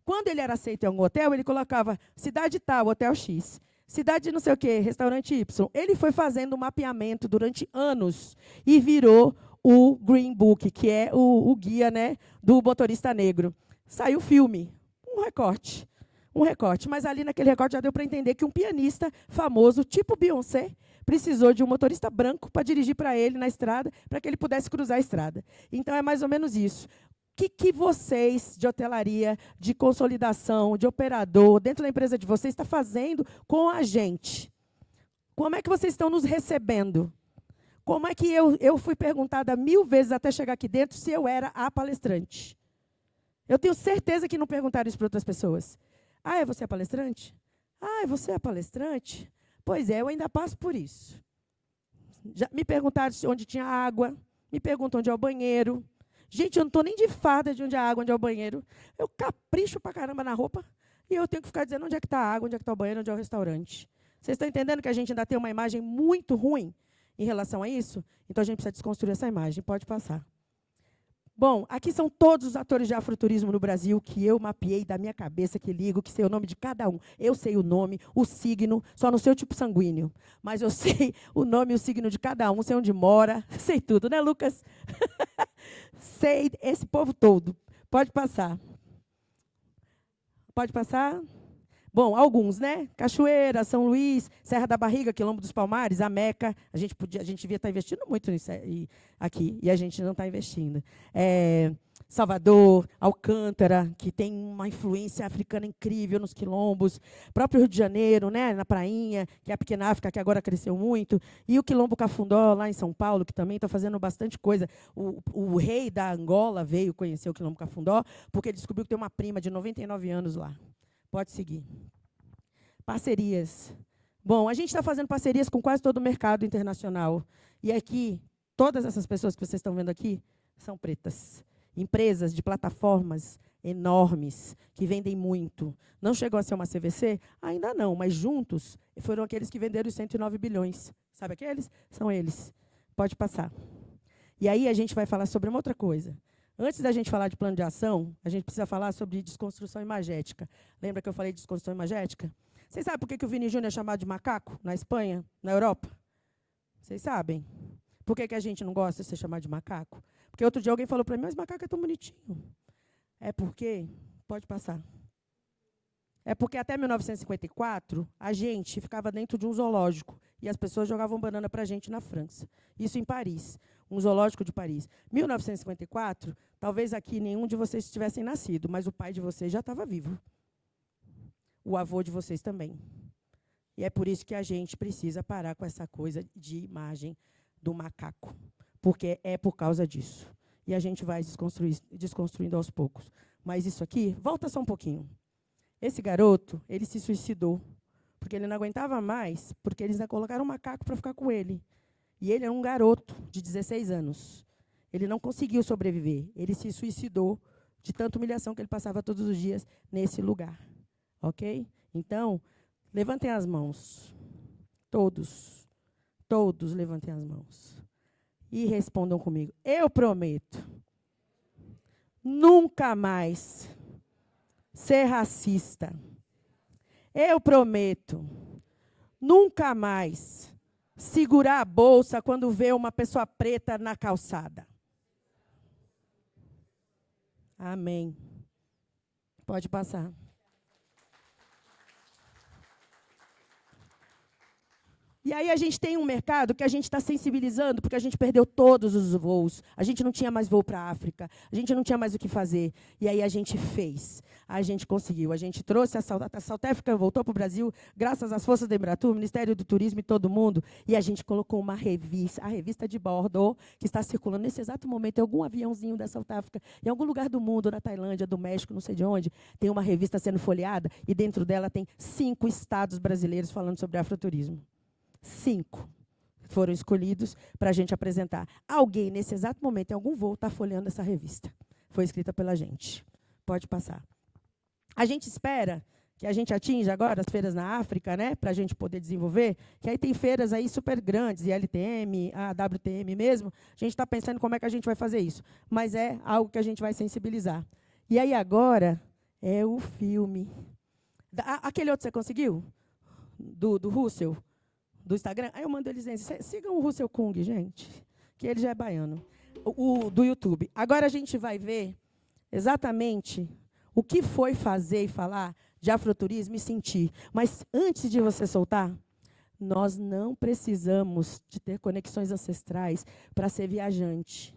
Quando ele era aceito em algum hotel, ele colocava cidade tal, hotel X. Cidade não sei o quê, restaurante Y. Ele foi fazendo um mapeamento durante anos e virou o Green Book, que é o guia, né, do motorista negro. Saiu filme, um recorte. Mas ali naquele recorte já deu para entender que um pianista famoso, tipo Beyoncé, precisou de um motorista branco para dirigir para ele na estrada, para que ele pudesse cruzar a estrada. Então, é mais ou menos isso. O que vocês, de hotelaria, de consolidação, de operador, dentro da empresa de vocês, está fazendo com a gente? Como é que vocês estão nos recebendo? Como é que eu fui perguntada 1000 vezes até chegar aqui dentro se eu era a palestrante? Eu tenho certeza que não perguntaram isso para outras pessoas. Você é palestrante? Você é palestrante? Pois é, eu ainda passo por isso. Já me perguntaram onde tinha água, me perguntam onde é o banheiro. Gente, eu não estou nem de farda de onde é a água, onde é o banheiro. Eu capricho pra caramba na roupa e eu tenho que ficar dizendo onde é que está a água, onde é que está o banheiro, onde é o restaurante. Vocês estão entendendo que a gente ainda tem uma imagem muito ruim em relação a isso? Então, a gente precisa desconstruir essa imagem. Pode passar. Bom, aqui são todos os atores de afroturismo no Brasil que eu mapeei da minha cabeça, que ligo, que sei o nome de cada um. Eu sei o nome, o signo, só não sei o tipo sanguíneo. Mas eu sei o nome e o signo de cada um, sei onde mora, sei tudo, né, Lucas? Sei esse povo todo. Pode passar. Pode passar? Bom, alguns, né? Cachoeira, São Luís, Serra da Barriga, Quilombo dos Palmares, a Meca. A gente devia estar investindo muito nisso aqui, e a gente não está investindo. Salvador, Alcântara, que tem uma influência africana incrível nos quilombos. Próprio Rio de Janeiro, né? Na Prainha, que é a Pequena África, que agora cresceu muito. E o Quilombo Cafundó, lá em São Paulo, que também está fazendo bastante coisa. O rei da Angola veio conhecer o Quilombo Cafundó, porque ele descobriu que tem uma prima de 99 anos lá. Pode seguir. Parcerias. Bom, a gente está fazendo parcerias com quase todo o mercado internacional. E aqui, todas essas pessoas que vocês estão vendo aqui são pretas. Empresas de plataformas enormes, que vendem muito. Não chegou a ser uma CVC? Ainda não, mas juntos foram aqueles que venderam os 109 bilhões. Sabe aqueles? São eles. Pode passar. E aí a gente vai falar sobre uma outra coisa. Antes da gente falar de plano de ação, a gente precisa falar sobre desconstrução imagética. Lembra que eu falei de desconstrução imagética? Vocês sabem por que o Vini Júnior é chamado de macaco na Espanha, na Europa? Vocês sabem? Por que a gente não gosta de ser chamado de macaco? Porque outro dia alguém falou para mim, mas macaco é tão bonitinho. É porque, pode passar. É porque até 1954, a gente ficava dentro de um zoológico e as pessoas jogavam banana para a gente na França. Isso em Paris, um zoológico de Paris. 1954, talvez aqui nenhum de vocês tivessem nascido, mas o pai de vocês já estava vivo. O avô de vocês também. E é por isso que a gente precisa parar com essa coisa de imagem do macaco. Porque é por causa disso. E a gente vai desconstruindo aos poucos. Mas isso aqui, volta só um pouquinho. Esse garoto, ele se suicidou. Porque ele não aguentava mais, porque eles colocaram um macaco para ficar com ele. E ele é um garoto de 16 anos. Ele não conseguiu sobreviver. Ele se suicidou de tanta humilhação que ele passava todos os dias nesse lugar. Ok? Então, levantem as mãos. Todos. Todos levantem as mãos. E respondam comigo. Eu prometo nunca mais ser racista. Eu prometo nunca mais segurar a bolsa quando vê uma pessoa preta na calçada. Amém. Pode passar. E aí a gente tem um mercado que a gente está sensibilizando, porque a gente perdeu todos os voos. A gente não tinha mais voo para a África. A gente não tinha mais o que fazer. E aí a gente fez. A gente conseguiu. A gente trouxe a Saltéfica, voltou para o Brasil, graças às forças da Embratur, Ministério do Turismo e todo mundo. E a gente colocou uma revista, a revista de Bordeaux, que está circulando nesse exato momento em algum aviãozinho da Saltéfica, em algum lugar do mundo, na Tailândia, do México, não sei de onde. Tem uma revista sendo folheada e dentro dela tem 5 estados brasileiros falando sobre afroturismo. 5 foram escolhidos para a gente apresentar. Alguém, nesse exato momento, em algum voo, está folheando essa revista. Foi escrita pela gente. Pode passar. A gente espera que a gente atinja agora as feiras na África, né, para a gente poder desenvolver, que aí tem feiras aí super grandes, ILTM, a WTM mesmo. A gente está pensando como é que a gente vai fazer isso. Mas é algo que a gente vai sensibilizar. E aí agora é o filme. Aquele outro você conseguiu? Do Russell? Do Instagram, aí eu mando eles dizer, sigam o Russell Kung, gente, que ele já é baiano, do YouTube. Agora a gente vai ver exatamente o que foi fazer e falar de afroturismo e sentir. Mas antes de você soltar, nós não precisamos de ter conexões ancestrais para ser viajante.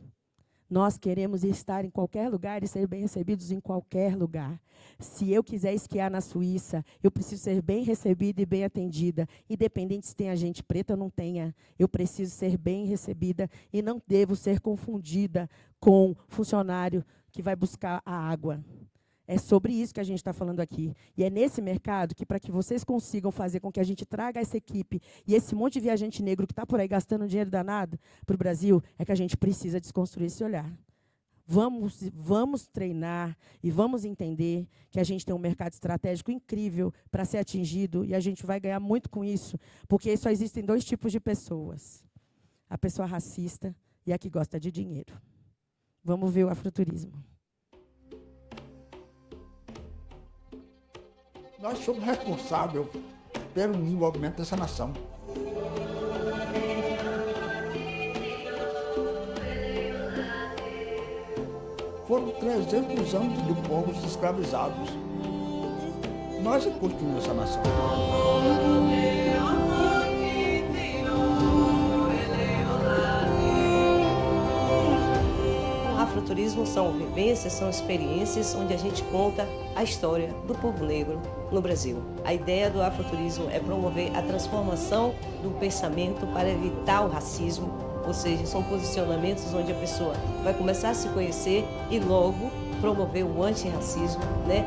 Nós queremos estar em qualquer lugar e ser bem recebidos em qualquer lugar. Se eu quiser esquiar na Suíça, eu preciso ser bem recebida e bem atendida. Independente se tem gente preta ou não tenha, eu preciso ser bem recebida e não devo ser confundida com funcionário que vai buscar a água. É sobre isso que a gente está falando aqui. E é nesse mercado que, para que vocês consigam fazer com que a gente traga essa equipe e esse monte de viajante negro que está por aí gastando dinheiro danado para o Brasil, é que a gente precisa desconstruir esse olhar. Vamos treinar e vamos entender que a gente tem um mercado estratégico incrível para ser atingido e a gente vai ganhar muito com isso, porque só existem 2 tipos de pessoas. A pessoa racista e a que gosta de dinheiro. Vamos ver o afroturismo. Nós somos responsáveis pelo desenvolvimento dessa nação. Foram 300 anos de povos escravizados. Nós que construímos essa nação. O afroturismo são vivências, são experiências onde a gente conta a história do povo negro no Brasil. A ideia do afroturismo é promover a transformação do pensamento para evitar o racismo, ou seja, são posicionamentos onde a pessoa vai começar a se conhecer e logo promover o antirracismo, né?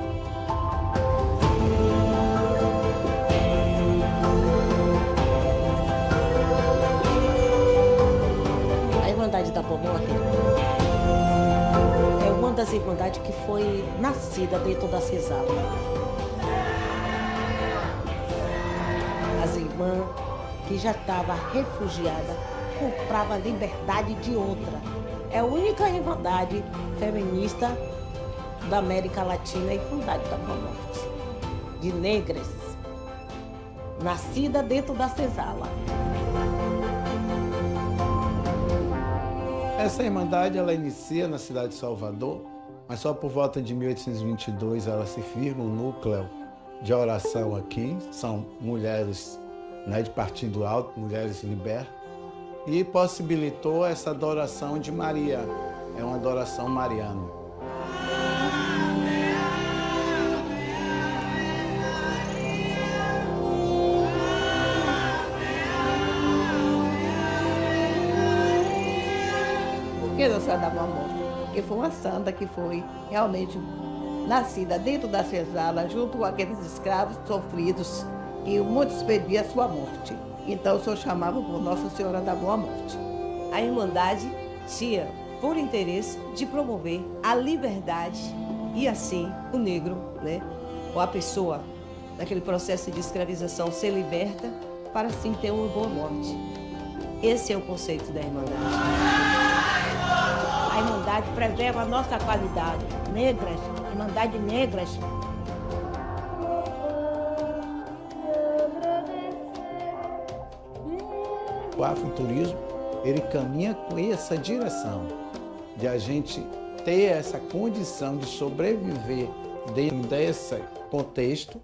A Irmandade da Borborema é uma das irmandades que foi nascida dentro da Senzala. As irmãs que já estavam refugiadas compravam a liberdade de outra. É a única irmandade feminista da América Latina, a Irmandade da Boa Morte, de negras, nascida dentro da Senzala. Essa irmandade ela inicia na cidade de Salvador, mas só por volta de 1822 ela se firma um núcleo de oração aqui. São mulheres, né, de partido alto, mulheres libertas, e possibilitou essa adoração de Maria. É uma adoração mariana. Por que Nossa Senhora da Boa Morte? Porque foi uma santa que foi realmente nascida dentro da senzala, junto com aqueles escravos sofridos, e muitos pediam a sua morte. Então o senhor chamava por Nossa Senhora da Boa Morte. A Irmandade tinha por interesse de promover a liberdade e assim o negro, né, ou a pessoa naquele processo de escravização ser liberta para assim ter uma boa morte. Esse é o conceito da Irmandade. A Irmandade preserva a nossa qualidade. Negras, Irmandade Negras. O afroturismo, ele caminha com essa direção de a gente ter essa condição de sobreviver dentro desse contexto,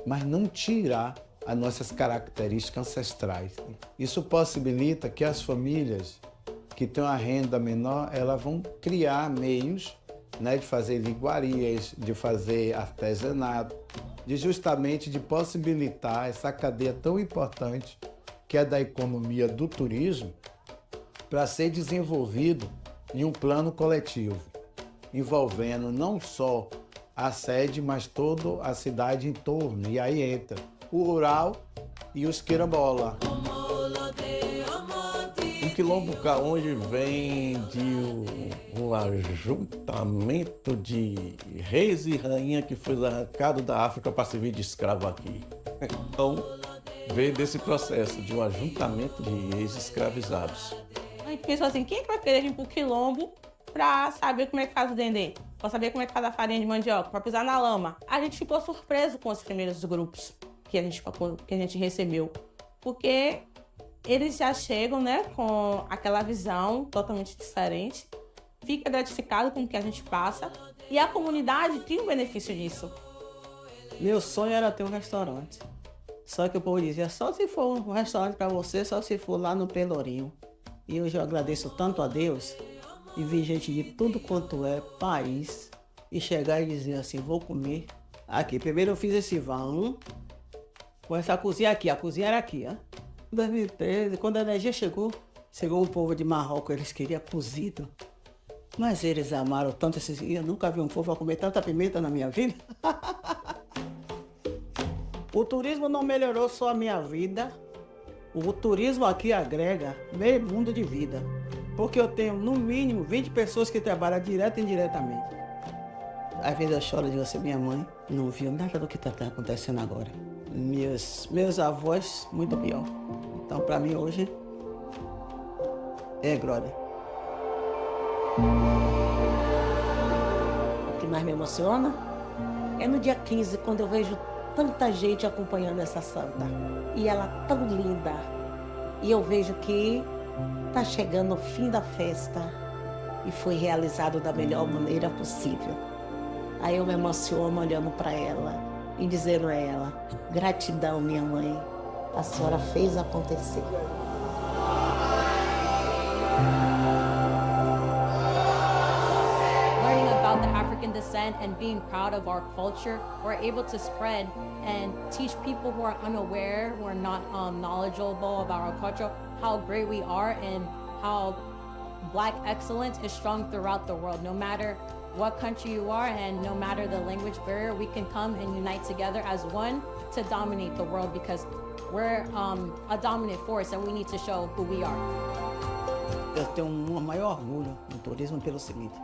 mas não tirar as nossas características ancestrais. Isso possibilita que as famílias que têm uma renda menor, elas vão criar meios, né, de fazer iguarias, de fazer artesanato, justamente de possibilitar essa cadeia tão importante que é da economia do turismo, para ser desenvolvido em um plano coletivo, envolvendo não só a sede, mas toda a cidade em torno. E aí entra o rural e os quilombola. O quilombo Kaonde vem de um ajuntamento de reis e rainha que foi arrancado da África para servir de escravo aqui. Então, veio desse processo de um ajuntamento de ex-escravizados. A gente pensou assim, quem vai querer vir pro quilombo pra saber como é que faz o dendê? Pra saber como é que faz a farinha de mandioca, pra pisar na lama? A gente ficou surpreso com os primeiros grupos que a gente recebeu. Porque eles já chegam, né, com aquela visão totalmente diferente. Fica gratificado com o que a gente passa. E a comunidade tem um benefício disso. Meu sonho era ter um restaurante. Só que o povo dizia, só se for um restaurante para você, só se for lá no Pelourinho. E hoje eu agradeço tanto a Deus e vi gente de tudo quanto é país e chegar e dizer assim, vou comer aqui. Primeiro eu fiz esse vão com essa cozinha aqui, a cozinha era aqui, ó. Em 2013, quando a energia chegou um povo de Marrocos, eles queriam cozido. Mas eles amaram tanto esses dias, eu nunca vi um povo a comer tanta pimenta na minha vida. O turismo não melhorou só a minha vida, o turismo aqui agrega meio mundo de vida. Porque eu tenho, no mínimo, 20 pessoas que trabalham direto e indiretamente. Às vezes eu choro de você, minha mãe não viu nada do que está acontecendo agora. Meus avós, muito pior. Então, para mim, hoje, é glória. O que mais me emociona é no dia 15, quando eu vejo tanta gente acompanhando essa santa. E ela tão linda. E eu vejo que está chegando o fim da festa e foi realizado da melhor maneira possível. Aí eu me emociono olhando para ela e dizendo a ela: gratidão, minha mãe, a senhora fez acontecer. Learning about the African descent and being proud of our culture, we're able to spread and teach people who are unaware, who are not knowledgeable about our culture, how great we are and how Black excellence is strong throughout the world. No matter what country you are and no matter the language barrier, we can come and unite together as one to dominate the world, because we're a dominant force and we need to show who we are. Eu tenho um maior orgulho no turismo pelo seguinte: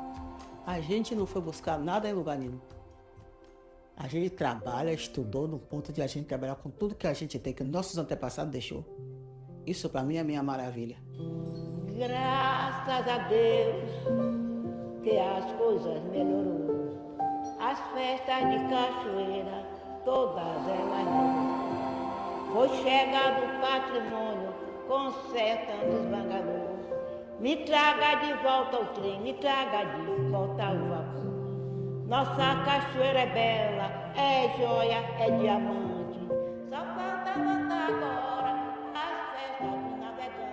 a gente não foi buscar nada em lugar nenhum. A gente trabalha, estudou no ponto de a gente trabalhar com tudo que a gente tem, que nossos antepassados deixou. Isso para mim é a minha maravilha. Graças a Deus que as coisas melhorou. As festas de cachoeira, todas elas não. Foi chegado o patrimônio, consertando os bangalôs. Me traga de volta o trem, me traga de volta o vapor. Nossa cachoeira é bela, é joia, é diamante. Só falta voltar agora as festas do navegante.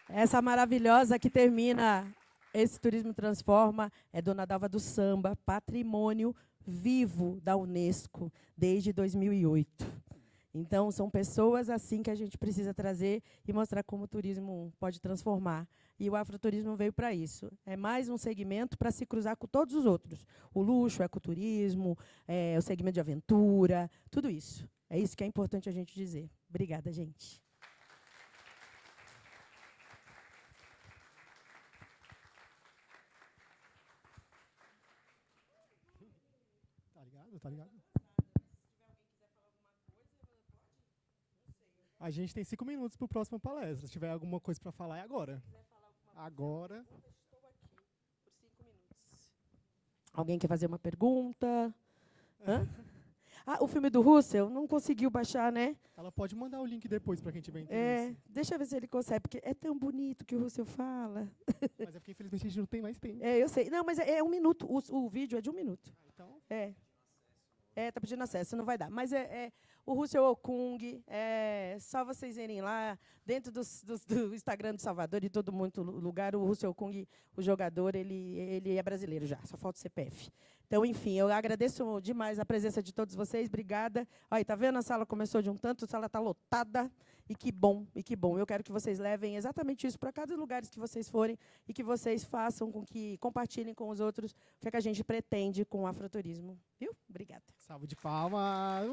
Essa maravilhosa que termina esse Turismo Transforma é Dona Dalva do Samba, patrimônio vivo da Unesco desde 2008. Então, são pessoas assim que a gente precisa trazer e mostrar como o turismo pode transformar. E o afroturismo veio para isso. É mais um segmento para se cruzar com todos os outros. O luxo, o ecoturismo, o segmento de aventura, tudo isso. É isso que é importante a gente dizer. Obrigada, gente. Tá ligado? A gente tem 5 minutos para o próximo palestra. Se tiver alguma coisa para falar, é agora. Agora. Alguém quer fazer uma pergunta? Hã? Ah, o filme do Russell não conseguiu baixar, né? Ela pode mandar o link depois para quem tiver interesse. Deixa eu ver se ele consegue, porque é tão bonito que o Russell fala. Mas é porque, infelizmente, a gente não tem mais tempo. Eu sei. Não, mas é 1 minuto. O vídeo é de 1 minuto. Então? Tá pedindo acesso, não vai dar. Mas o Russell Okung, só vocês irem lá, dentro do Instagram do Salvador e todo muito lugar, o Russell Okung, o jogador, ele é brasileiro já, só falta o CPF. Então, enfim, eu agradeço demais a presença de todos vocês, obrigada. Olha, tá vendo? A sala começou de um tanto, a sala está lotada, e que bom, e que bom. Eu quero que vocês levem exatamente isso para cada lugar que vocês forem e que vocês façam com que compartilhem com os outros o que é que a gente pretende com o afroturismo. Viu? Obrigada. Salve de palmas!